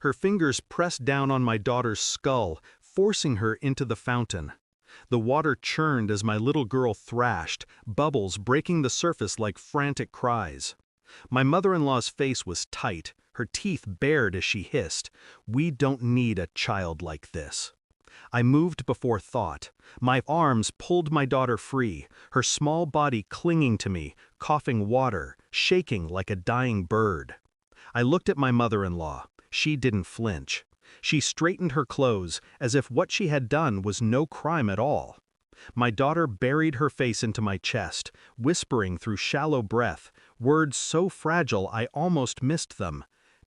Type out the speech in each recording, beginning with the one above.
Her fingers pressed down on my daughter's skull, forcing her into the fountain. The water churned as my little girl thrashed, bubbles breaking the surface like frantic cries. My mother-in-law's face was tight, her teeth bared as she hissed, "We don't need a child like this." I moved before thought. My arms pulled my daughter free, her small body clinging to me, coughing water, shaking like a dying bird. I looked at my mother-in-law. She didn't flinch. She straightened her clothes as if what she had done was no crime at all. My daughter buried her face into my chest, whispering through shallow breath, words so fragile I almost missed them.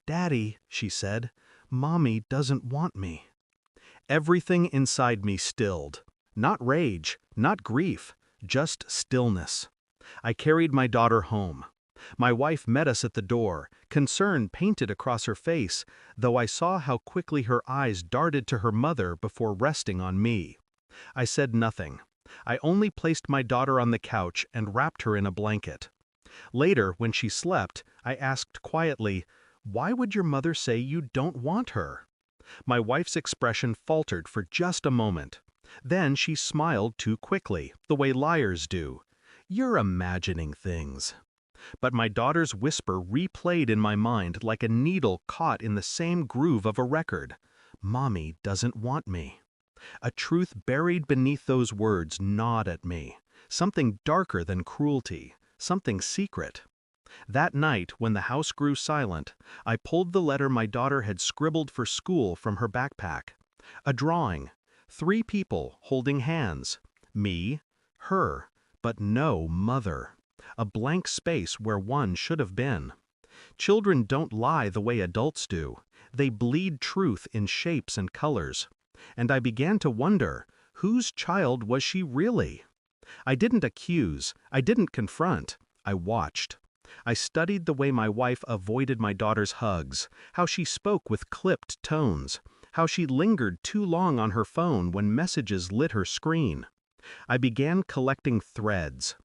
"Daddy," she said, "Mommy doesn't want me." Everything inside me stilled. Not rage, not grief, just stillness. I carried my daughter home. My wife met us at the door, concern painted across her face, though I saw how quickly her eyes darted to her mother before resting on me. I said nothing. I only placed my daughter on the couch and wrapped her in a blanket. Later, when she slept, I asked quietly, "Why would your mother say you don't want her?" My wife's expression faltered for just a moment. Then she smiled too quickly, the way liars do. "You're imagining things." But my daughter's whisper replayed in my mind like a needle caught in the same groove of a record. "Mommy doesn't want me." A truth buried beneath those words gnawed at me. Something darker than cruelty. Something secret. That night, when the house grew silent, I pulled the letter my daughter had scribbled for school from her backpack. A drawing. 3 people holding hands. Me, her, but no mother. A blank space where one should have been. Children don't lie the way adults do. They bleed truth in shapes and colors. And I began to wonder, whose child was she really? I didn't accuse, I didn't confront, I watched. I studied the way my wife avoided my daughter's hugs, how she spoke with clipped tones, how she lingered too long on her phone when messages lit her screen. I began collecting threads.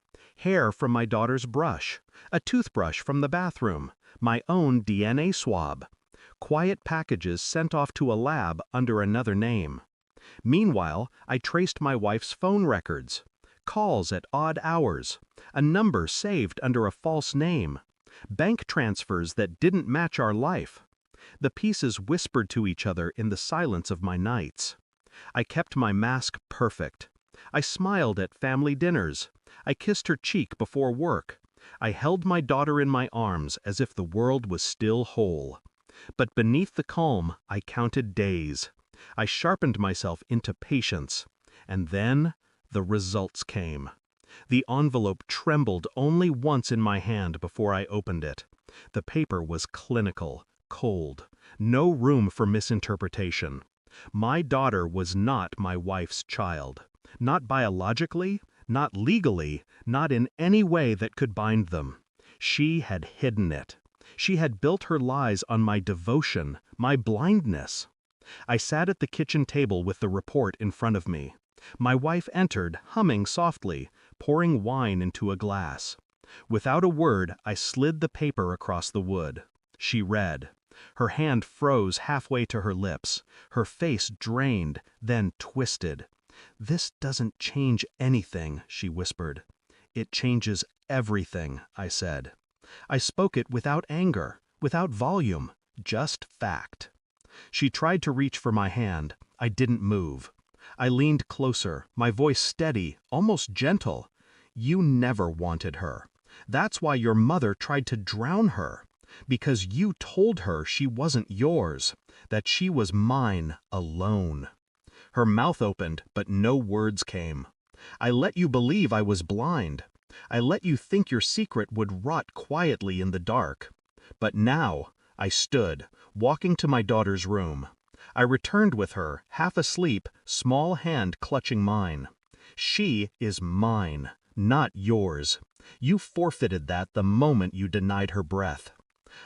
Hair from my daughter's brush, a toothbrush from the bathroom, my own DNA swab, quiet packages sent off to a lab under another name. Meanwhile, I traced my wife's phone records. Calls at odd hours, a number saved under a false name, bank transfers that didn't match our life. The pieces whispered to each other in the silence of my nights. I kept my mask perfect. I smiled at family dinners. I kissed her cheek before work. I held my daughter in my arms as if the world was still whole. But beneath the calm, I counted days. I sharpened myself into patience. And then the results came. The envelope trembled only once in my hand before I opened it. The paper was clinical, cold, no room for misinterpretation. My daughter was not my wife's child. Not biologically, not legally, not in any way that could bind them. She had hidden it. She had built her lies on my devotion, my blindness. I sat at the kitchen table with the report in front of me. My wife entered, humming softly, pouring wine into a glass. Without a word, I slid the paper across the wood. She read. Her hand froze halfway to her lips. Her face drained, then twisted. "This doesn't change anything," she whispered. "It changes everything," I said. I spoke it without anger, without volume, just fact. She tried to reach for my hand. I didn't move. I leaned closer, my voice steady, almost gentle. "You never wanted her. That's why your mother tried to drown her. Because you told her she wasn't yours, that she was mine alone." Her mouth opened, but no words came. "I let you believe I was blind. I let you think your secret would rot quietly in the dark. But now," I stood, walking to my daughter's room. I returned with her, half asleep, small hand clutching mine. "She is mine, not yours. You forfeited that the moment you denied her breath."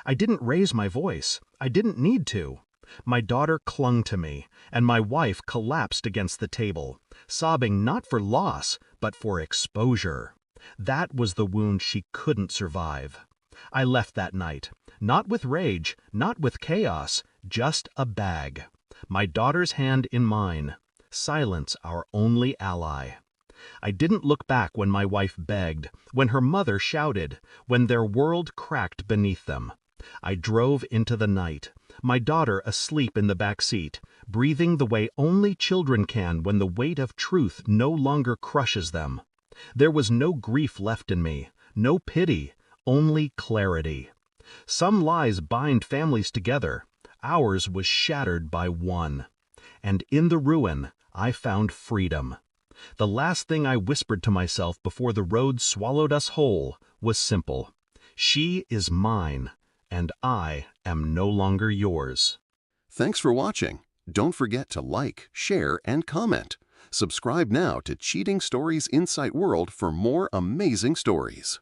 I didn't raise my voice. I didn't need to. My daughter clung to me, and my wife collapsed against the table, sobbing not for loss, but for exposure. That was the wound she couldn't survive. I left that night, not with rage, not with chaos, Just a bag. My daughter's hand in mine. Silence our only ally. I didn't look back when my wife begged, when her mother shouted, when their world cracked beneath them. I drove into the night, my daughter asleep in the back seat, breathing the way only children can when the weight of truth no longer crushes them. There was no grief left in me, no pity, only clarity. Some lies bind families together. Ours was shattered by one. And in the ruin, I found freedom. The last thing I whispered to myself before the road swallowed us whole was simple. She is mine, and I am no longer yours. Thanks for watching. Don't forget to like, share, and comment. Subscribe now to Cheating Stories Insight World for more amazing stories.